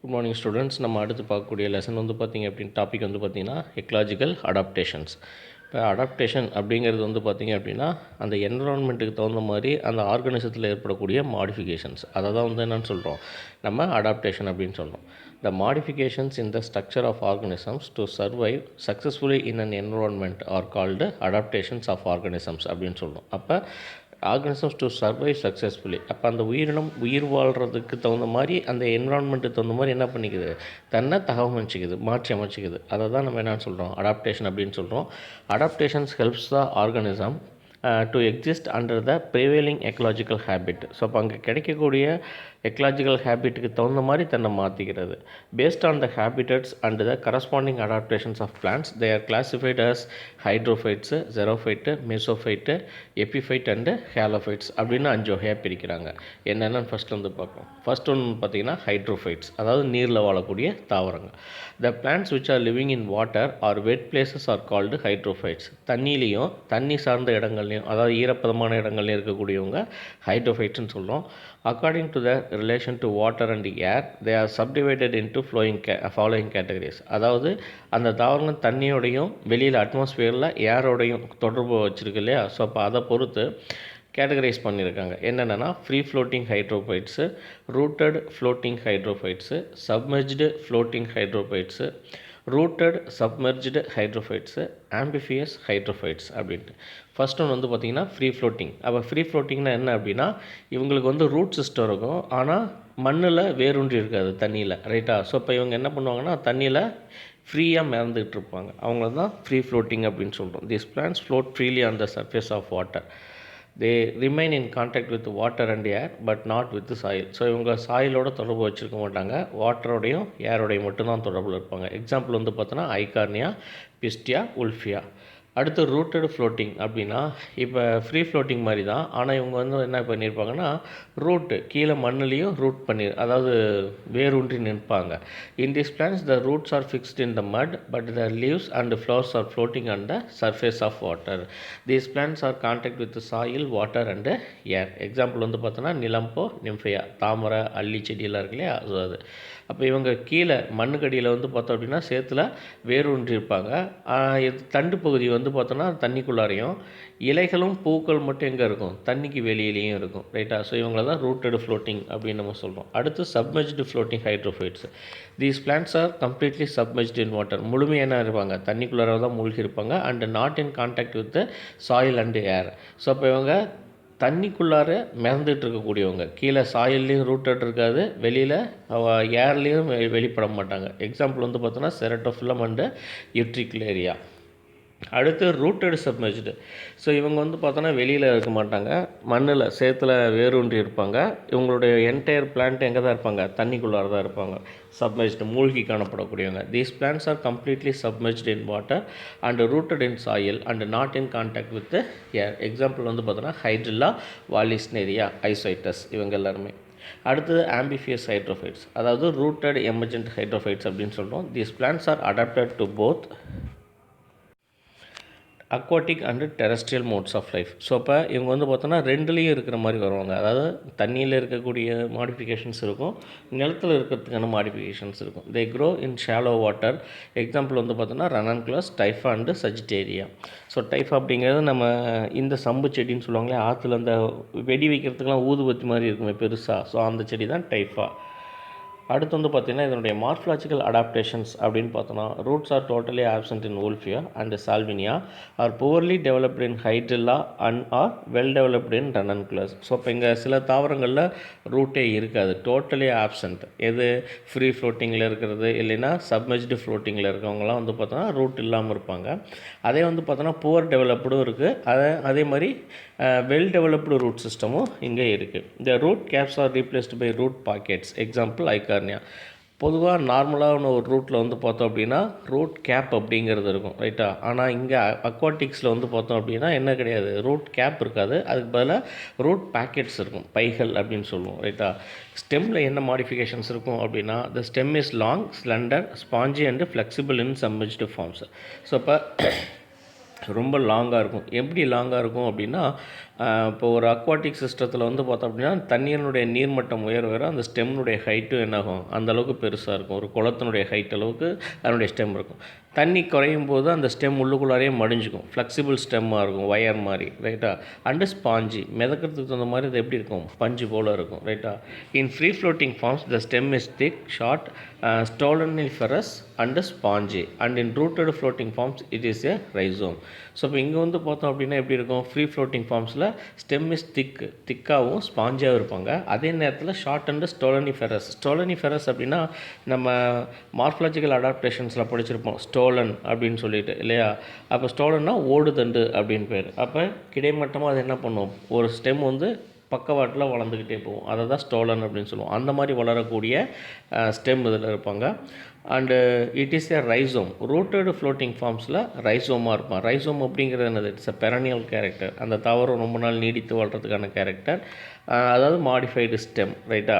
Good morning students. நம்ம அடுத்து பார்க்கக்கூடிய லெசன் வந்து பார்த்திங்க அப்படின்னு டாபிக் வந்து பார்த்திங்கன்னா எக்கலாஜிக்கல் அடாப்டேஷன்ஸ். இப்போ அடாப்டேஷன் அப்படிங்கிறது வந்து பார்த்திங்க அப்படின்னா அந்த என்விரான்மெண்ட்டுக்கு தகுந்த மாதிரி அந்த ஆர்கனிசத்தில் ஏற்படக்கூடிய மாடிஃபிகேஷன்ஸ், அதை தான் வந்து என்னென்னு சொல்கிறோம், நம்ம அடாப்டேஷன் அப்படின்னு சொல்கிறோம். The modifications in the structure of organisms to survive successfully in an environment are called adaptations of organisms அப்படின்னு சொல்கிறோம். அப்போ ஆர்கனிசம்ஸ் டு சர்வைவ் சக்ஸஸ்ஃபுல்லி, அப்போ அந்த உயிரினம் உயிர் வாழ்கிறதுக்கு தகுந்த மாதிரி அந்த என்விரான்மெண்ட்டுக்கு தகுந்த மாதிரி என்ன பண்ணிக்குது, தன்னை தகவமைச்சிக்குது, மாற்றி அமைச்சிக்குது. அதை தான் நம்ம என்னென்னு சொல்கிறோம், அடாப்டேஷன் அப்படின்னு சொல்கிறோம். Adaptations helps the organism to exist under the prevailing ecological habit. So அப்போ அங்கே கிடைக்கக்கூடிய எக்கலாஜிக்கல் ஹேபிட்டுக்கு தகுந்த மாதிரி தன்னை மாற்றிக்கிறது. Based on the habitats and the corresponding adaptations of plants, they are classified as hydrophytes, xerophyte, mesophyte, epiphyte and halophytes அப்படின்னு 5 வகையாக பிரிக்கிறாங்க. என்னென்னு ஃபஸ்ட்டு வந்து பார்ப்போம். ஃபஸ்ட் ஒன்று பார்த்திங்கன்னா ஹைட்ரோஃபைட்ஸ், அதாவது நீரில் வாழக்கூடிய தாவரங்கள். The plants which are living in water or wet places are called hydrophytes. தண்ணியிலையும் தண்ணி சார்ந்த இடங்கள்லையும், அதாவது ஈரப்பதமான இடங்கள்லையும் இருக்கக்கூடியவங்க ஹைட்ரோஃபைட்ஸ்னு சொல்கிறோம். According to the relation to water and air, they are subdivided into following categories. அதாவது அந்த தாவரங்கள் தண்ணியோடையும் வெளியில் அட்மாஸ்பியரில் ஏரோடையும் தொடர்பு வச்சுருக்கு இல்லையா. ஸோ அப்போ அதை பொறுத்து கேட்டகரைஸ் பண்ணியிருக்காங்க. என்னென்னா free floating hydrophytes, rooted floating hydrophytes, submerged floating hydrophytes, rooted submerged hydrophytes, amphibious hydrophytes அப்படின்ட்டு. ஃபஸ்ட் ஒன்று வந்து பார்த்திங்கன்னா ஃப்ரீ ஃப்ளோட்டிங். அப்போ ஃப்ரீ ஃப்ளோட்டிங்னா என்ன அப்படின்னா, இவங்களுக்கு வந்து ரூட் சிஸ்டம் இருக்கும், ஆனால் மண்ணில் வேரூன்றி இருக்காது தண்ணியில், ரைட்டா. ஸோ இப்போ இவங்க என்ன பண்ணுவாங்கன்னா தண்ணியில் ஃப்ரீயாக மிதந்துக்கிட்டு இருப்பாங்க. அவங்கள தான் ஃப்ரீ ஃப்ளோட்டிங் அப்படின்னு சொல்கிறோம். These plants float freely on the surface of water. They remain in contact with water and air but not with the soil. So இவங்க சாயிலோட தொடர்பு வச்சுருக்க மாட்டாங்க, வாட்டரோடையும் ஏரோடையும் மட்டும்தான் தொடர்பில் இருப்பாங்க. எக்ஸாம்பிள் வந்து பார்த்தோன்னா ஐகார்னியா, பிஸ்டியா, உல்ஃபியா. அடுத்து ரூட்டட் ஃப்ளோட்டிங் அப்படின்னா இப்போ ஃப்ரீ ஃப்ளோட்டிங் மாதிரி தான், ஆனால் இவங்க வந்து என்ன பண்ணியிருப்பாங்கன்னா ரூட்டு கீழே மண்ணுலேயும் ரூட் பண்ணி, அதாவது வேரூன்றி நிற்பாங்க. In this plants the roots are fixed in the mud but the leaves and flowers are floating on the surface of water. These plants are contact with soil, water and air. Example வந்து பார்த்தோன்னா நிலம்போ, நிம்ஃபையா, தாமரை, அள்ளி செடியெல்லாம் இருக்கு இல்லையா, அது. அப்போ இவங்க கீழே மண்ணுக்கடியில் வந்து பார்த்தோம் அப்படின்னா சேத்துல வேரூன்றி இருப்பாங்க. தண்டு பகுதி வந்து பார்த்தோன்னா தண்ணிக்குள்ளாரையும், இலைகளும் பூக்கள் மட்டும் எங்கே இருக்கும், தண்ணிக்கு வெளியிலையும் இருக்கும், ரைட்டா. ஸோ இவங்கள தான் ரூட்டட் ஃப்ளோட்டிங் அப்படின்னு நம்ம சொல்கிறோம். அடுத்து submerged floating hydrophytes. These plants are completely submerged in water. முழுமையான இருப்பாங்க, தண்ணிக்குள்ளார தான் மூழ்கி இருப்பாங்க. And not in contact with soil and air. So அப்போ இவங்க தண்ணிக்குள்ளார மிதந்துட்டு இருக்கக்கூடியவங்க, கீழே சாயில்லையும் ரூட்டட் இருக்காது, வெளியில் ஏர்லேயும் வெளிப்பட மாட்டாங்க. எக்ஸாம்பிள் வந்து பார்த்தோன்னா செரட்டோஃபில்லம் அண்டு யூட்ரிகுலேரியா. அடுத்து ரூட்டட் சப்மெர்ஜ்டு. ஸோ இவங்க வந்து பார்த்தோன்னா வெளியில் இருக்க மாட்டாங்க, மண்ணில் சேத்துல வேரூன்றி இருப்பாங்க. இவங்களுடைய என்டையர் பிளான்ட் எங்கே தான் இருப்பாங்க, தண்ணிக்குள்ளார தான் இருப்பாங்க, சப்மெர்ஜ்டு மூழ்கி காணப்படக்கூடியவங்க. These plants are completely submerged in water and rooted in soil and not in contact with air. Example வந்து பார்த்தோன்னா ஹைட்ரில்லா, வாலிஸ்னேரியா, ஐசோய்டஸ், இவங்க எல்லாருமே. அடுத்தது ஆம்பிஃபியஸ் ஹைட்ரோஃபைட்ஸ், அதாவது ரூட்டட் எமர்ஜென்ட் ஹைட்ரோஃபைட்ஸ் அப்படின்னு சொல்கிறோம். These plants are adapted to both aquatic and terrestrial modes of life. So அப்போ இவங்க வந்து பார்த்தோன்னா ரெண்டுலேயும் இருக்கிற மாதிரி வருவாங்க. அதாவது தண்ணியில் இருக்கக்கூடிய மாடிஃபிகேஷன்ஸ் இருக்கும், நிலத்தில் இருக்கிறதுக்கான மாடிஃபிகேஷன்ஸ் இருக்கும். தே grow in shallow water. Example வந்து பார்த்தோன்னா ரனன்குலஸ், டைஃபா அண்டு சஜிடேரியா. ஸோ டைஃபா அப்படிங்கிறது நம்ம இந்த சம்பு செடின்னு சொல்லுவாங்களே, ஆற்றுல அந்த வெடி வைக்கிறதுக்கெலாம் ஊதுபத்தி மாதிரி இருக்குமே பெருசாக, ஸோ அந்த செடி தான் டைஃபா. அடுத்து வந்து பார்த்திங்கன்னா இதனுடைய மார்ஃபலாஜிக்கல் அடாப்டேஷன்ஸ் அப்படின்னு பார்த்தோன்னா roots are totally absent in wolffia and salvinia, are poorly developed in hydrilla and are well developed in ranunculus. So இப்போ இங்கே சில தாவரங்களில் ரூட்டே இருக்காது, டோட்டலி ஆப்சண்ட். எது ஃப்ரீ ஃப்ளோட்டிங்கில் இருக்கிறது, இல்லைன்னா சப்மெர்ஜ்டு ஃப்ளோட்டிங்கில் இருக்கவங்களாம் வந்து பார்த்தோன்னா ரூட் இல்லாமல் இருப்பாங்க. அதே வந்து பார்த்தோன்னா புவர் டெவலப்டும் இருக்குது, அதே மாதிரி வெல் டெவலப்டு ரூட் சிஸ்டமும் இங்கே இருக்குது. இந்த root caps are replaced by root pockets. Example Eichhornia. பொதுவாக நார்மலான ஒரு ரூட்டில் வந்து பார்த்தோம் அப்படின்னா ரூட் கேப் அப்படிங்கிறது இருக்கும், ரைட்டா. ஆனால் இங்கே அக்வாட்டிக்ஸில் வந்து பார்த்தோம் அப்படின்னா என்ன கிடையாது, ரூட் கேப் இருக்காது, அதுக்கு பதிலாக ரூட் பேக்கெட்ஸ் இருக்கும், பைகள் அப்படின்னு சொல்லுவோம், ரைட்டா. ஸ்டெம்மில் என்ன மாடிஃபிகேஷன்ஸ் இருக்கும் அப்படின்னா the stem is long, slender, spongy and flexible in submerged forms. So இப்போ ரொம்ப லாங்காக இருக்கும். எப்படி லாங்காக இருக்கும் அப்படின்னா இப்போ ஒரு அக்வாட்டிக் சிஸ்டத்தில் வந்து பார்த்தோம் அப்படின்னா தண்ணீரினுடைய நீர்மட்டம் உயர அந்த ஸ்டெம்னுடைய ஹைட்டும் என்னாகும் அந்தளவுக்கு பெருசாக இருக்கும். ஒரு குளத்தினுடைய ஹைட் அளவுக்கு அதனுடைய ஸ்டெம் இருக்கும். தண்ணி குறையும் போது அந்த ஸ்டெம் உள்ளுக்குள்ளாரையே மடிஞ்சிக்கும். ஃப்ளெக்சிபிள் ஸ்டெம்மாக இருக்கும், ஒயர் மாதிரி, ரைட்டா. அண்டு ஸ்பாஞ்சி, மிதக்கிறதுக்கு தகுந்த மாதிரி அது எப்படி இருக்கும், பஞ்சு போல் இருக்கும், ரைட்டா. In free floating forms the stem is thick, short, stoloniferous and spongy. And in rooted floating forms it is a rhizome. So இப்போ இங்கே வந்து பார்த்தோம் அப்படின்னா எப்படி இருக்கும், ஃப்ரீ ஃப்ளோட்டிங் ஃபார்ம்ஸில் ஸ்டெம் இஸ் திக்காகவும் ஸ்பாஞ்சாகவும் இருப்பாங்க. அதே நேரத்தில் ஷார்ட் அண்டு ஸ்டோலனிஃபெரஸ் அப்படின்னா நம்ம மார்ஃபலாஜிக்கல் அடாப்டேஷன்ஸில் படிச்சிருப்போம், ஸ்டோலன் அப்படின்னு சொல்லிட்டு இல்லையா. அப்போ ஸ்டோலன்னா ஓடுதண்டு அப்படின்னு பேர். அப்போ கிடைமட்டமாக அது என்ன பண்ணும், ஒரு ஸ்டெம் வந்து பக்கவாட்டில் வளர்ந்துக்கிட்டே போகும், அதை தான் ஸ்டோலன் அப்படின்னு சொல்லுவோம். அந்த மாதிரி வளரக்கூடிய ஸ்டெம் இதில் இருப்பாங்க. And it is a rhizome. Rooted floating ஃபார்ம்ஸில் ரைசோமாக இருப்பான். ரைசோம் அப்படிங்கிறது என்னது, இட்ஸ் அ பெரனியல் கேரக்டர். அந்த தாவரம் ரொம்ப நாள் நீடித்து வாழ்கிறதுக்கான கேரக்டர், அதாவது மாடிஃபைடு ஸ்டெம், ரைட்டா.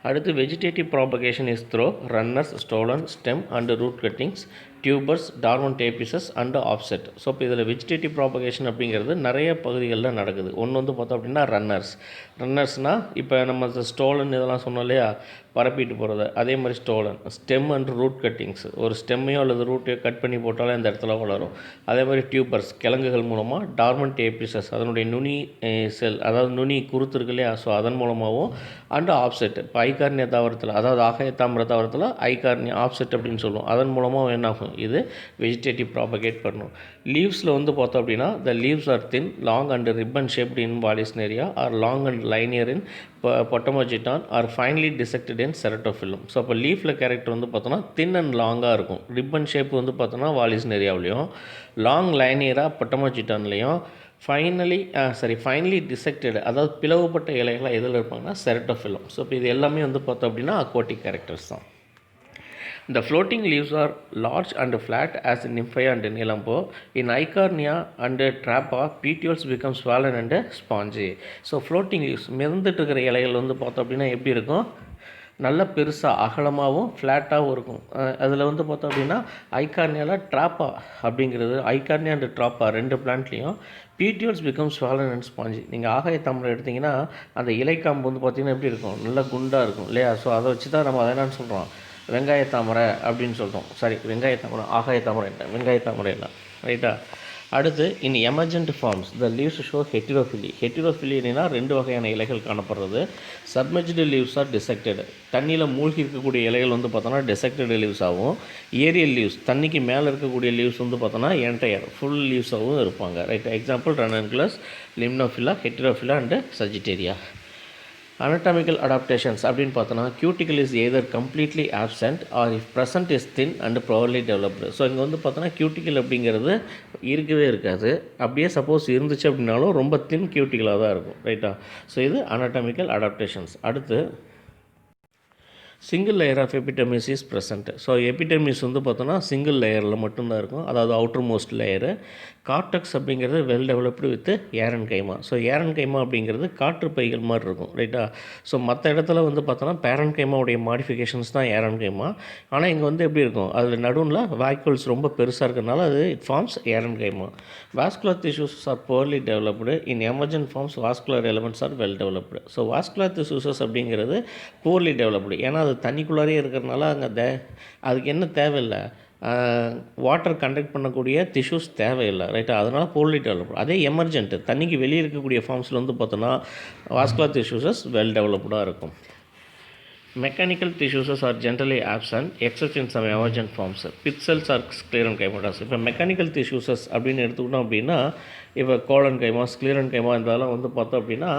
அடுத்து vegetative propagation is through runners, stolon, stem and root cuttings, tubers, dormant apices and offset. So இப்போ இதில் வெஜிடேட்டிவ் ப்ராபகேஷன் அப்படிங்கிறது நிறைய பகுதிகளில் நடக்குது. ஒன்று வந்து பார்த்தோம் அப்படின்னா ரன்னர்ஸ்னால் இப்போ நம்ம ஸ்டோலன் இதெல்லாம் சொன்னோம் இல்லையா, பரப்பிட்டு போகிறது, அதே மாதிரி stolon. Stem and root cuttings, ஒரு ஸ்டெம்மையோ அல்லது ரூட்டையோ கட் பண்ணி போட்டாலே அந்த இடத்துல வளரும். அதே மாதிரி டியூபர்ஸ், கிழங்குகள் மூலமாக. டார்மன்ட் ஏபிசஸ், அதனுடைய நுனி செல், அதாவது நுனி குருத்து இருக்கு இல்லையா, ஸோ அதன் மூலமாகவும். அண்டு ஆப்செட், இப்போ ஐகார்னியா தாவரத்தில், அதாவது ஆகாய தாமிர தாவரத்தில் ஐகார்னியா ஆப்செட் அப்படின்னு சொல்லுவோம், அதன் மூலமாக என்னாகும், இது வெஜிடேட்டிவ் ப்ராபகேட் பண்ணணும். லீவ்ஸில் வந்து பார்த்தோம் அப்படின்னா the leaves are thin, long and ribbon shaped in vallisneria, are long and linear in potamogeton, are finely dissected in ceratophyllum. So அப்போ லீஃபில் கேரக்டர் வந்து பார்த்தோன்னா தின் அண்ட் லாங்காக இருக்கும். ரிப்பன் ஷேப் வந்து பார்த்தோன்னா வாலிஸ்னேரியாவிலையும், லாங் லைனியராக பொட்டமோஜிட்டான்லேயும், ஃபைனலி டிசெக்டட், அதாவது பிளவுபட்ட இலைகளாக எதில் இருப்பாங்கன்னா செரட்டோஃபில்லம். ஸோ இப்போ இது எல்லாமே வந்து பார்த்தோம் அப்படின்னா அக்வாட்டிக் கேரக்டர்ஸ் தான். The floating leaves are large and flat as in Nymphea and Nilambo. In Eichhornia and Trappa, petioles become swollen and spongy. So floating leaves, மிதந்துட்டு இருக்கிற இலைகள் வந்து பார்த்தோம் அப்படின்னா எப்படி இருக்கும், நல்ல பெருசாக அகலமாகவும் ஃப்ளாட்டாகவும் இருக்கும். அதில் வந்து பார்த்தோம் அப்படின்னா ஐகார்னியாவில் ட்ராப்பா அப்படிங்கிறது, ஐகார்னியா அண்ட் ட்ராப்பா ரெண்டு பிளான்ட்லேயும் பீட்டியோல்ஸ் பிகம் ஸ்வாலன் அண்ட் ஸ்பாஞ்சி. நீங்கள் ஆகாய தாமரை எடுத்திங்கன்னா அந்த இலைக்காம்பு வந்து பார்த்திங்கன்னா எப்படி இருக்கும், நல்லா குண்டாக இருக்கும் இல்லையா. ஸோ அதை வச்சு தான் நம்ம அதை என்னன்னு சொல்கிறோம், வெங்காய தாமரை அப்படின்னு சொல்கிறோம். சாரி, வெங்காய தாமரை, ஆகாய தாமரை இல்லை, வெங்காய தாமரை இல்லை, ரைட்டா. அடுத்து in emergent forms the leaves show heterophylly. ஹெட்டிரோஃபிலினா ரெண்டு வகையான இலைகள் காணப்படுறது. சப்மெர்ஜ்டு லீவ்ஸ் ஆர் டிசெக்டட், தண்ணியில் மூழ்கி இருக்கக்கூடிய இலைகள் வந்து பார்த்தோன்னா டிசெக்டட் லீவ்ஸ் ஆகும். ஏரியல் லீவ்ஸ், தண்ணிக்கு மேலே இருக்கக்கூடிய லீவ்ஸ் வந்து பார்த்தோன்னா என்டையர் ஃபுல் லீவ்ஸாகவும் இருப்பாங்க, right. Example ranunculus, limnophila, heterophylla and sagittaria. Anatomical adaptations அப்படின்னு பார்த்தோன்னா cuticle is either completely absent or if present is thin and poorly developed. So இங்கே வந்து பார்த்தோன்னா cuticle அப்படிங்கிறது இருக்கவே இருக்காது. அப்படியே சப்போஸ் இருந்துச்சு அப்படின்னாலும் ரொம்ப தின் cuticle-ஆக தான் இருக்கும், ரைட்டா. ஸோ இது anatomical adaptations. அடுத்து single layer of epidermis is present. So epidermis வந்து பார்த்தோன்னா சிங்கிள் லேயரில் மட்டும்தான் இருக்கும், அதாவது அவுட்டர் மோஸ்ட் லேயரு. கார்டெக்ஸ் அப்படிங்கிறது well developed with aerenchyma. So aerenchyma அப்படிங்கிறது காற்று பைகள் மாதிரி இருக்கும், ரைட்டா. ஸோ மற்ற இடத்துல வந்து பார்த்தோன்னா பேரன் கைமாவுடைய மாடிஃபிகேஷன்ஸ் தான் ஏரன் கைமா. ஆனால் இங்கே வந்து எப்படி இருக்கும், அதில் நடுவில் வாய்க்குல்ஸ் ரொம்ப பெருசாக இருக்கிறதுனால அது it forms aerenchyma. Vascular tissues are poorly developed. In emergent forms vascular elements are well developed. So vascular tissues அப்படிங்கிறது போர்லி டெவலப்டு, ஏன்னா அது தண்ணிக்குள்ளாரே இருக்கிறதுனால அங்கே அதுக்கு என்ன தேவையில்லை, வாட்டர் கண்டக்ட் பண்ணக்கூடிய டிஷ்யூஸ் தேவையில்லை, ரைட்டா. அதனால் போர்லி டெவலப்டு. அதே எமர்ஜென்ட்டு தண்ணிக்கு வெளியே இருக்கக்கூடிய ஃபார்ம்ஸில் வந்து பார்த்தோன்னா வாஸ்குலர் டிஷ்யூஸஸ் வெல் டெவலப்டாக இருக்கும். Mechanical tissues are generally absent except in some emergent forms. Pith cells are sclerenchymatous. இப்போ மெக்கானிக்கல் டிஷ்யூஸஸ் அப்படின்னு எடுத்துக்கிட்டோம் அப்படின்னா இப்போ கோலன் கைமா, ஸ்க்ளீரன் கைமா இதெல்லாம் வந்து பார்த்தோம் அப்படின்னா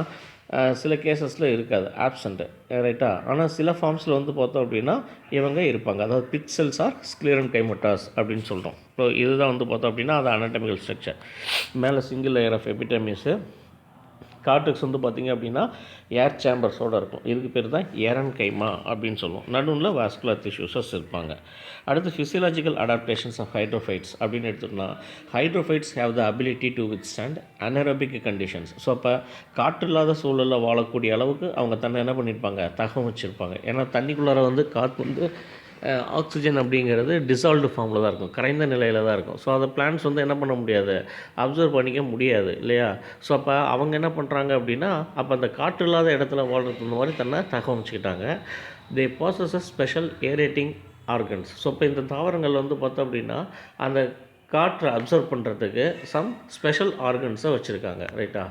சில கேசஸில் இருக்காது, ஆப்சண்ட்டு, ரைட்டா. ஆனால் சில ஃபார்ம்ஸில் வந்து பார்த்தோம் அப்படின்னா இவங்க இருப்பாங்க, அதாவது பித் செல்ஸ் ஆர் ஸ்க்ளீரன் கைமட்டாஸ் அப்படின்னு சொல்கிறோம். ஸோ இதுதான் வந்து பார்த்தோம் அப்படின்னா அது அனாட்டமிக்கல் ஸ்ட்ரக்சர். மேலே சிங்கிள் லேயர் ஆஃப் எபிடெர்மிஸு. கார்டெக்ஸ் வந்து பார்த்திங்க அப்படின்னா ஏர் சேம்பர்ஸோடு இருக்கும், இதுக்கு பேர் தான் ஏரன் கைமா அப்படின்னு சொல்லுவோம். நடுவில் வாஸ்குலர் டிஷ்யூஸஸ் இருப்பாங்க. அடுத்து ஃபிசியலாஜிக்கல் அடாப்டேஷன்ஸ் ஆஃப் ஹைட்ரோஃபைட்ஸ் அப்படின்னு எடுத்துக்கிட்டோம்னா hydrophytes have the ability to withstand anaerobic conditions. So அப்போ காற்று இல்லாத சூழலில் வாழக்கூடிய அளவுக்கு அவங்க தன்னை என்ன பண்ணியிருப்பாங்க, தகவமைச்சிருப்பாங்க. ஏன்னா தண்ணிக்குள்ளார வந்து காற்று வந்து ஆக்சிஜன் அப்படிங்கிறது டிசால்வ்டு ஃபார்மில் தான் இருக்கும், கரைந்த நிலையில் தான் இருக்கும். ஸோ அதை பிளான்ட்ஸ் வந்து என்ன பண்ண முடியாது, அப்சர்வ் பண்ணிக்க முடியாது இல்லையா. ஸோ அப்போ அவங்க என்ன பண்ணுறாங்க அப்படின்னா, அப்போ அந்த காற்று இல்லாத இடத்துல வாழ்றது இந்த மாதிரி தன்னை தகவமைச்சிக்கிட்டாங்க. தே பாசஸ் ஸ்பெஷல் ஏரேட்டிங் ஆர்கன்ஸ். ஸோ இப்போ இந்த தாவரங்கள் வந்து பார்த்தோம் அப்படின்னா அந்த காற்றை அப்சர்வ் பண்ணுறதுக்கு சம் ஸ்பெஷல் ஆர்கன்ஸை வச்சுருக்காங்க, ரைட்டா.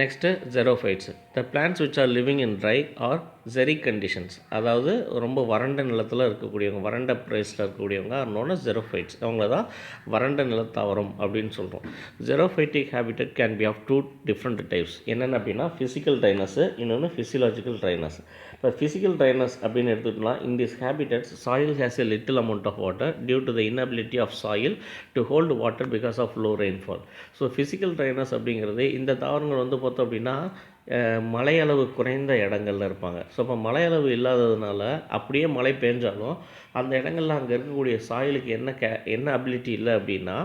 Next xerophytes. The plants which are living in dry or xeric conditions. அதாவது ரொம்ப வறண்ட நிலத்தில் இருக்கக்கூடியவங்க, வறண்ட பிளேஸில் இருக்கக்கூடியவங்க நோன் அஸ் ஜெரோஃபைட்ஸ். அவங்கள தான் வறண்ட நிலத்தாவரம் அப்படின்னு சொல்கிறோம். Xerophytic habitat can be of 2 different types. என்னென்ன அப்படின்னா ஃபிசிக்கல் ட்ரைனஸ்ஸு, இன்னொன்று ஃபிசியலாஜிக்கல் ட்ரைனஸ். இப்போ ஃபிசிக்கல் ட்ரைனஸ் அப்படின்னு எடுத்துக்கிட்டோம்னா, in this habitats soil has a little amount of water due to the inability of soil to hold water because of low rainfall. So physical dryness அப்படிங்கிறது இந்த தாவரங்கள் வந்து பார்த்தோம் அப்படின்னா மழையளவு குறைந்த இடங்கள்ல இருப்பாங்க. ஸோ இப்போ மழையளவு இல்லாததுனால அப்படியே மழை பெஞ்சாலும் அந்த இடங்கள்ல அங்கே இருக்கக்கூடிய சாயிலுக்கு என்ன அபிலிட்டி இல்லை அப்படின்னா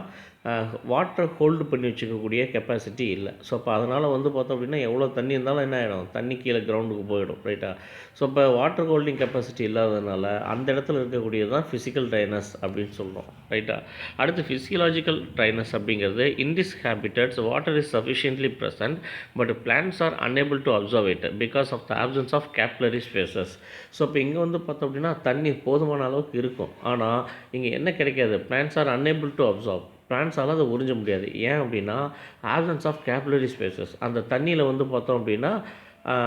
வாட்டர் ஹோல்டு பண்ணி வச்சுக்கக்கூடிய கெப்பாசிட்டி இல்லை. ஸோ அப்போ அதனால் வந்து பார்த்தோம் அப்படின்னா எவ்வளோ தண்ணி இருந்தாலும் என்ன ஆகிடும், தண்ணி கீழே கிரவுண்டுக்கு போயிடும், ரைட்டா. ஸோ இப்போ வாட்டர் ஹோல்டிங் கெப்பாசிட்டி இல்லாததுனால அந்த இடத்துல இருக்கக்கூடியது தான் ஃபிசிக்கல் ட்ரைனஸ் அப்படின்னு சொல்கிறோம், ரைட்டா. அடுத்து ஃபிசியலாஜிக்கல் ட்ரைனஸ் அப்படிங்கிறது, இன் this habitats water is sufficiently present but plants R unable to observe it because of the absence of capillary spaces. So இப்போ இங்கே வந்து பார்த்தோம் அப்படின்னா தண்ணி போதுமான அளவுக்கு இருக்கும், ஆனால் இங்கே என்ன கிடைக்காது, plants R unable to observe. பிளான்ட்ஸால் அதை உறிஞ்ச முடியாது. ஏன் அப்படின்னா ஆப்சன்ஸ் ஆஃப் கேபிலரி ஸ்பேசஸ். அந்த தண்ணியில் வந்து பார்த்தோம் அப்படின்னா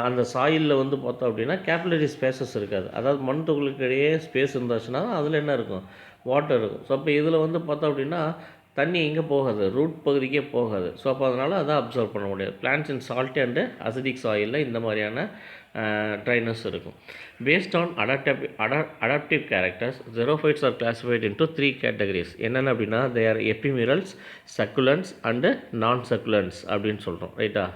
அந்த சாயிலில் வந்து பார்த்தோம் அப்படின்னா கேபிலரி ஸ்பேசஸ் இருக்காது. அதாவது மண் துகளுக்கு இடையே ஸ்பேஸ் இருந்துச்சுன்னா அதில் என்ன இருக்கும், வாட்டர் இருக்கும். ஸோ அப்போ இதில் வந்து பார்த்தோம் அப்படின்னா தண்ணி எங்கே போகாது, ரூட் பகுதிக்கே போகாது. ஸோ அப்போ அதனால் அதை அப்சர்வ் பண்ண முடியாது. Plants in salt and acidic சாயிலில் இந்த மாதிரியான ட்ரைனஸ் இருக்கும். Based on adaptive characters xerophytes are classified into 3 categories. என்னென்ன அப்படின்னா they are ephemerals, succulents and non succulents அப்படின்னு சொல்கிறோம், ரைட்டா.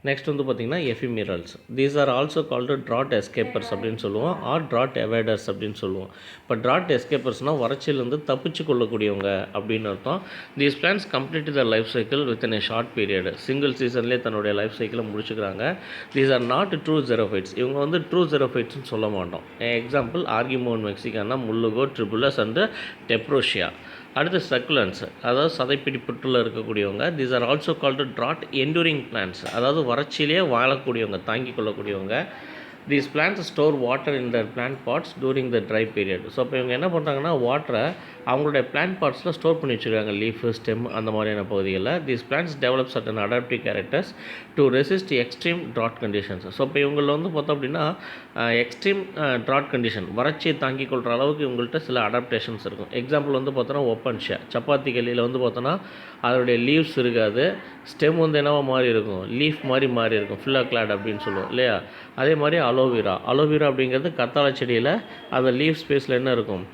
நெக்ஸ்ட் வந்து பார்த்திங்கன்னா ephemerals. These are also called drought escapers அப்படின்னு சொல்லுவோம், ஆர் ட்ராட் எவைடர்ஸ் அப்படின்னு சொல்லுவோம். இப்போ ட்ராட் எஸ்கேப்பர்ஸ்னால் வறட்சியிலேருந்து தப்பிச்சு கொள்ளக்கூடியவங்க அப்படின்னு அர்த்தம். These plants complete the life cycle within a short period. Single சீசன்லேயே தன்னுடைய லைஃப் சைக்கிளை முடிச்சுக்கிறாங்க. These are not true xerophytes. இவங்க வந்து ட்ரூ ஜெரோஃபைட்ஸ்னு சொல்ல மாட்டோம். Example argemone mexicana, mollugo, tribulus and tephrosia. அடுத்து சக்குலன்ஸ், அதாவது சதைப்பிடிப்புற்றுல இருக்கக்கூடியவங்க. These are also called drought enduring plants, அதாவது வறட்சியிலே வாழக்கூடியவங்க, தாங்கி கொள்ளக்கூடியவங்க. These plants store water in their plant parts during the dry period. So இப்போ இவங்க என்ன பண்ணுறாங்கன்னா வாட்டரை அவங்களுடைய பிளான்ட் பாட்ஸில் ஸ்டோர் பண்ணி வச்சுருக்காங்க, லீஃபு, ஸ்டெம் அந்த மாதிரியான பகுதிகளில். These plants develop certain adaptive characters to resist extreme drought conditions. So இப்போ இவங்களில் வந்து பார்த்தோம் அப்படின்னா எக்ஸ்ட்ரீம் ட்ராட் கண்டிஷன், வறட்சியை தாங்கி கொள்கிற அளவுக்கு இவங்கள்ட்ட சில அடாப்டேஷன்ஸ் இருக்கும். எக்ஸாம்பிள் வந்து பார்த்தோன்னா ஓப்பன்ஷியா, சப்பாத்தி கல்லியில் வந்து பார்த்தோன்னா அதோடைய லீவ்ஸ் இருக்காது, ஸ்டெம் வந்து என்னவோ மாறி இருக்கும், லீஃப் மாறி இருக்கும், ஃபில்லோக்ளாட் அப்படின்னு சொல்லுவோம் இல்லையா. அதே மாதிரி அலோவேரா அப்படிங்கிறது கத்தாழை செடியில் அந்த லீஃப் ஸ்பேஸில் என்ன இருக்கும்,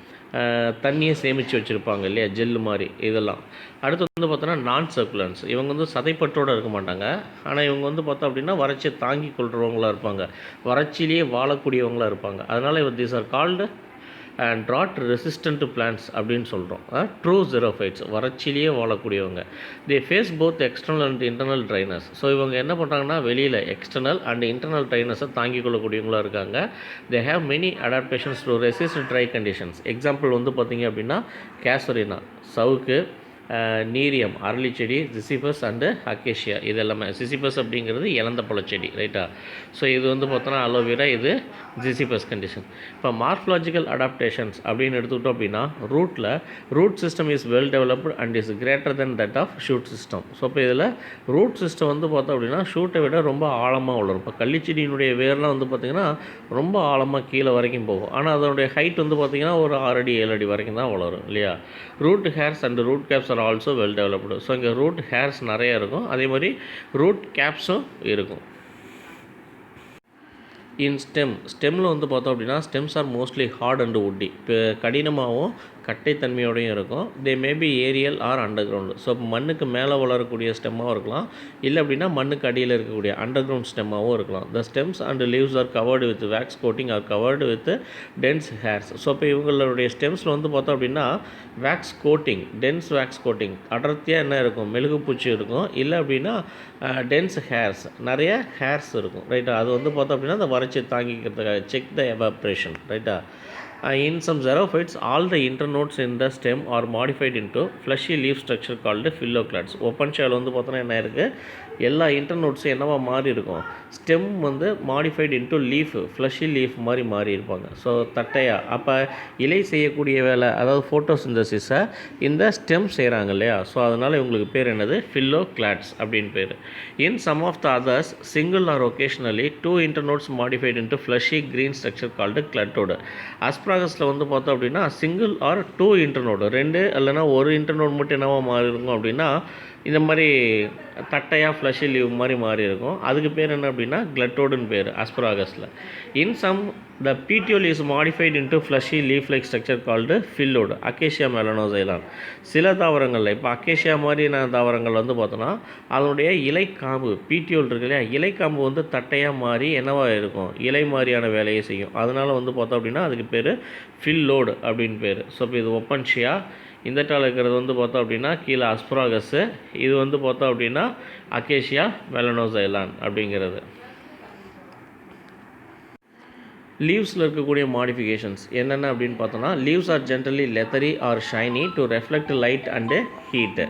தண்ணியை சேமித்து வச்சுருப்பாங்க இல்லையா, ஜெல்லு மாதிரி இதெல்லாம். அடுத்து வந்து பார்த்தோன்னா நான் சர்க்குலன்ஸ். இவங்க வந்து சதைப்பற்றோடு இருக்க மாட்டாங்க, ஆனால் இவங்க வந்து பார்த்தோம் அப்படின்னா வறட்சியை தாங்கி கொள்கிறவங்களாக இருப்பாங்க, வறட்சியிலேயே வாழக்கூடியவங்களாக இருப்பாங்க. அதனால் இவர் these are called and drought resistant plants அப்படின்னு சொல்கிறோம். ட்ரூ ஜெரோஃபைட்ஸ், வறட்சியிலேயே வாழக்கூடியவங்க. They face both external and internal dryness. So இவங்க என்ன பண்ணுறாங்கன்னா வெளியில் எக்ஸ்டர்னல் அண்ட் இன்டர்னல் ட்ரைனஸை தாங்கிக் கொள்ளக்கூடியவங்களாக இருக்காங்க. They have many adaptations to resist try conditions. Example வந்து பார்த்திங்க அப்படின்னா கேசரினா, சவுக்கு, நீரியம் அரளி செடி, சிசிபஸ் அண்டு அக்கேஷியா. இது எல்லாமே சிசிபஸ் அப்படிங்கிறது இலந்த பழச்செடி, ரைட்டா. ஸோ இது வந்து பார்த்தோன்னா அலோவேரா, இது சிசிபஸ் கண்டிஷன். இப்போ மார்ஃபலாஜிக்கல் அடாப்டேஷன்ஸ் அப்படின்னு எடுத்துக்கிட்டோம் அப்படின்னா root system is well developed and is greater then that of shoot system. So இப்போ இதில் ரூட் சிஸ்டம் வந்து பார்த்தோம் அப்படின்னா ஷூட்டை விட ரொம்ப ஆழமாக வளரும். இப்போ கள்ளிச்செடியினுடைய வேர்லாம் வந்து பார்த்திங்கன்னா ரொம்ப ஆழமாக கீழே வரைக்கும் போகும், ஆனால் அதனுடைய ஹைட் வந்து பார்த்திங்கன்னா ஒரு 6 அடி 7 அடி வரைக்கும் தான் வளரும் இல்லையா. Root hairs and root caps are also well developed. So இங்கே ரூட் ஹேர்ஸ் நிறைய இருக்கும், அதே மாதிரி ரூட் கேப்ஸும் இருக்கும். இன் ஸ்டெம்மில் வந்து பார்த்தோம் அப்படின்னா stems are mostly hard and woody. இப்போ கடினமாகவும் கட்டைத்தன்மையோடையும் இருக்கும். They may be aerial or underground. So மண்ணுக்கு மேலே வளரக்கூடிய ஸ்டெம்மாகவும் இருக்கலாம், இல்லை அப்படின்னா மண்ணுக்கு அடியில் இருக்கக்கூடிய அண்டர் கிரவுண்ட் ஸ்டெம்மாகவும் இருக்கலாம். The stems and leaves are covered with wax coating or covered with dense hairs. So இப்போ இவங்களுடைய ஸ்டெம்ஸில் வந்து பார்த்தோம் அப்படின்னா wax coating, dense wax coating, அடர்த்தியாக என்ன இருக்கும், மெழுகுப்பூச்சி இருக்கும், இல்லை அப்படின்னா டென்ஸ் ஹேர்ஸ், நிறைய ஹேர்ஸ் இருக்கும். ரைட்டா, அது வந்து பார்த்தோம் அப்படின்னா அந்த வறட்சி தாங்கிக்கிறதுக்காக செக் த எவாப்ரேஷன். ரைட்டா, in some xerophytes, all the internodes in the stem are modified into fleshy leaf structure called phylloclads. ஓப்பன் ஷேல் வந்து பார்த்தோன்னா என்ன இருக்குது, எல்லா இன்டர்னோட்ஸும் என்னவா மாறி இருக்கும், ஸ்டெம் வந்து modified into leaf, fleshy leaf மாதிரி மாறி இருப்பாங்க. ஸோ தட்டையாக, அப்போ இலை செய்யக்கூடிய வேலை, அதாவது ஃபோட்டோசிந்தசிஸை இந்த ஸ்டெம் செய்கிறாங்க இல்லையா, ஸோ அதனால் இவங்களுக்கு பேர் என்னது, phylloclads அப்படின்னு பேர். In some of the others single or occasionally 2 internodes modified into fleshy green structure called cladoid. அஸ்ப்ராகஸில் வந்து பார்த்தோம் அப்படின்னா சிங்கிள் ஆர் 2 இன்டர்னோடு, 2 இல்லைனா ஒரு இன்டர்னோடு மட்டும் என்னவா மாறி இருக்கும் அப்படின்னா இந்த மாதிரி தட்டையாக ஃப்ளஷி லீவ் மாதிரி மாறி இருக்கும். அதுக்கு பேர் என்ன அப்படின்னா கிளட்டோடுன்னு பேர் அஸ்ப்ராகஸில். In some the petiole is modified into fleshy leaf like structure called phyllode, acacia melanoxylon. சில தாவரங்களில், இப்போ அக்கேஷியா மாதிரியான தாவரங்கள் வந்து பார்த்தோன்னா அதனுடைய இலைக்காம்பு, பீட்டியோல் இருக்கு இல்லையா, இலைக்காம்பு வந்து தட்டையாக மாறி என்னவாக இருக்கும், இலை மாதிரியான வேலையை செய்யும். அதனால் வந்து பார்த்தோம் அப்படின்னா அதுக்கு பேர் ஃபில்லோடு அப்படின்னு பேர். ஸோ இப்போ இது ஒப்பன்ஷியா, இந்த டால் இருக்கிறது வந்து பார்த்தோம் அப்படின்னா கீழே அஸ்ப்ராகஸு, இது வந்து பார்த்தோம் அப்படின்னா அக்கேஷியா மெலனோசைலான் அப்படிங்கிறது. லீவ்ஸில் இருக்கக்கூடிய மாடிஃபிகேஷன்ஸ் என்னென்ன அப்படின்னு பார்த்தோன்னா, leaves are generally leathery or shiny to reflect light and heat.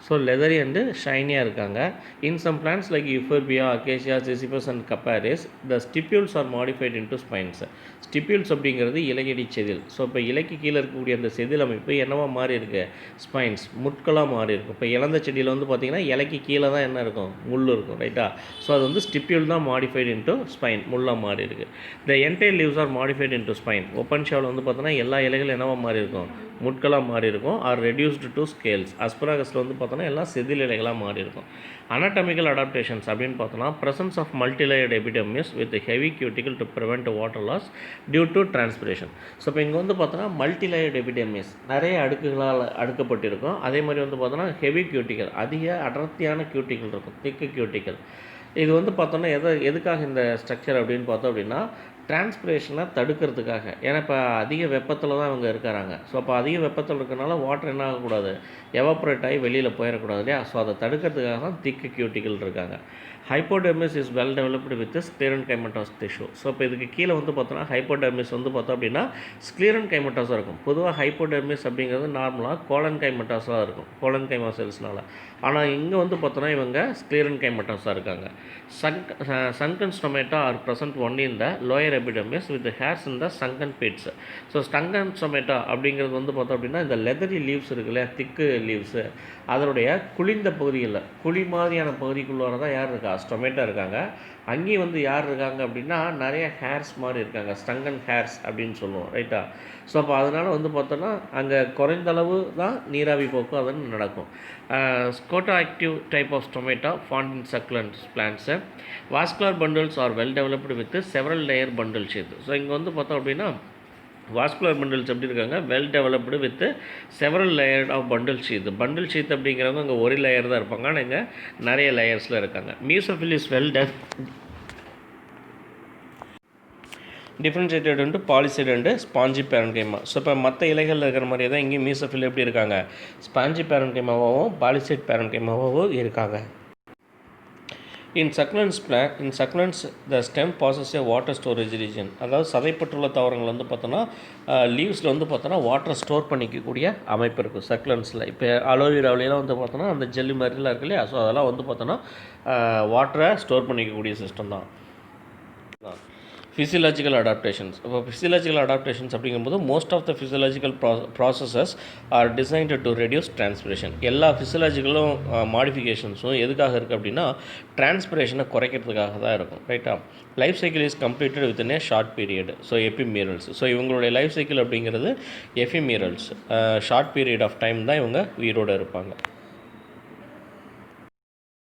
So leathery and ஷைனியாக இருக்காங்க. In some plants like euphorbia, acacia, zizyphus and capparis the stipules are modified into spines. Stipules அப்படிங்கிறது இலையடி செதில். So இப்போ இலைக்கு கீழே இருக்கக்கூடிய அந்த செதில் அமைப்பு என்னவா மாறி இருக்குது, ஸ்பைன்ஸ், முட்களாக மாறி இருக்கும். இப்போ இளந்த செடியில் வந்து பார்த்திங்கன்னா இலைக்கு கீழே தான் என்ன இருக்கும், முள் இருக்கும். ரைட்டா, ஸோ அது வந்து ஸ்டிப்யூல் தான் மாடிஃபைட் இன்ட்டு ஸ்பைன், முள்ளாக மாறி இருக்குது. The entire leaves are modified into spine. ஓப்பன் ஷாவில் வந்து பார்த்தோன்னா எல்லா இலைகளும் என்னவா மாறி இருக்கும், முட்களாக மாறி இருக்கும். Or reduced to scales. அஸ்பராகஸில் வந்து பார்த்தோன்னா எல்லாம் செதில் இலைகளாக மாறி இருக்கும். அனாட்டமிக்கல் அடாப்டேஷன்ஸ் அப்படின்னு பார்த்தோன்னா presence of multilayered epidermis with heavy cuticle to prevent water loss due to transpiration. So இப்போ இங்கே வந்து பார்த்தோன்னா மல்டிலேயர்ட் எபிடெர்மிஸ் நிறைய அடுக்குகளால் அடுக்கப்பட்டிருக்கும். அதே மாதிரி வந்து பார்த்தோன்னா ஹெவி கியூட்டிக்கல், அதிக அடர்த்தியான கியூட்டிக்கல் இருக்கும், திக்கு கியூட்டிக்கல். இது வந்து பார்த்தோன்னா எதுக்காக இந்த ஸ்ட்ரக்சர் அப்படின்னு பார்த்தோம் அப்படின்னா டிரான்ஸ்பிரேஷனை தடுக்கிறதுக்காக. ஏன்னா இப்போ அதிக வெப்பத்தில் தான் அவங்க இருக்கிறாங்க. ஸோ அப்போ அதிக வெப்பத்தில் இருக்கிறனால வாட்டர் என்ன ஆகக்கூடாது, எவாப்ரேட் ஆகி வெளியில் போயிடக்கூடாது இல்லையா. ஸோ அதை தடுக்கிறதுக்காக தான் திக்கு கியூட்டிக்கல் இருக்காங்க. Hypodermis is well developed with sclerenchymatous tissue. So இப்போ இதுக்கு கீழே வந்து பார்த்தோன்னா ஹைப்போடெர்மிஸ் வந்து பார்த்தோம் அப்படின்னா ஸ்க்ளீரன் கைமட்டாஸாக இருக்கும். பொதுவாக ஹைப்போடெர்மிஸ் அப்படிங்கிறது நார்மலாக கோலன் கைமட்டாஸாக இருக்கும், கோலன் கைமா செல்ஸ்னால். ஆனால் இங்கே வந்து பார்த்தோன்னா இவங்க ஸ்க்ளீரன் கைமட்டாஸாக இருக்காங்க. Sunken stomata are present only in the lower epidermis with hairs in the sunken pits. So sunken stomata அப்படிங்கிறது வந்து பார்த்தோம் அப்படின்னா இந்த லெதரி லீவ்ஸ் இருக்குல்ல, திக்கு லீவ்ஸு, அதனுடைய குளிர்ந்த பகுதிகளில், குழி மாதிரியான பகுதிக்குள்ளார தான் யார் இருக்கா, ஸ்டொமேட்டா இருக்காங்க. அங்கேயும் வந்து யார் இருக்காங்க அப்படின்னா நிறைய ஹேர்ஸ் மாதிரி இருக்காங்க, ஸ்டங்கன் ஹேர்ஸ் அப்படின்னு சொல்லுவோம். ரைட்டா, ஸோ அப்போ அதனால் வந்து பார்த்தோன்னா அங்கே குறைந்த அளவு தான் நீராவி போக்கு அதன்னு நடக்கும். Scotoactive type of stomata found in succulent plants. Vascular bundles are well developed with several layer bundle sheath. So இங்கே வந்து பார்த்தோம் அப்படின்னா வாஸ்குலர் பண்டில்ஸ் எப்படி இருக்காங்க, well developed with several layer of bundle sheath. Bundle sheath அப்படிங்கிறவங்க அங்கே ஒரு layer தான் இருப்பாங்க, ஆனால் இங்கே நிறைய லேயர்ஸில் இருக்காங்க. Mesophyll is well differentiated into palisade and spongy parenchyma. So இப்போ மற்ற இலைகளில் இருக்கிற மாதிரியே தான் இங்கேயும் மியூசோஃபில் எப்படி இருக்காங்க, ஸ்பாஞ்சி பேரன்கைமாவும் பாலிசைட் பேரன்கைமாவும் இருக்காங்க. In succulents the stem possesses a water storage region. அதாவது சதைப்பற்றுள்ள தாவரங்கள் வந்து பார்த்தோன்னா லீவ்ஸில் வந்து பார்த்தோன்னா வாட்டரை ஸ்டோர் பண்ணிக்கக்கூடிய அமைப்பு இருக்குது சக்குலன்ஸில். இப்போ அலோவேராவிலாம் வந்து பார்த்தோன்னா அந்த ஜெல்லி மாதிரிலாம் இருக்கு இல்லையா, ஸோ அதெல்லாம் வந்து பார்த்தோன்னா வாட்டரை ஸ்டோர் பண்ணிக்கக்கூடிய சிஸ்டம் தான். physiological adaptations. இப்போ physiological adaptations அப்படிங்கும்போது most of the physiological processes are designed to reduce transpiration. எல்லா ஃபிசியலாஜிக்கலும் மாடிஃபிகேஷன்ஸும் எதுக்காக இருக்குது அப்படின்னா டிரான்ஸ்பிரேஷனை குறைக்கிறதுக்காக தான் இருக்கும். ரைட்டா, life cycle is completed within a short period. So ephemerals. So இவங்களுடைய லைஃப் சைக்கிள் அப்படிங்கிறது ephemerals, short period of time தான் இவங்க உயிரோடு இருப்பாங்க.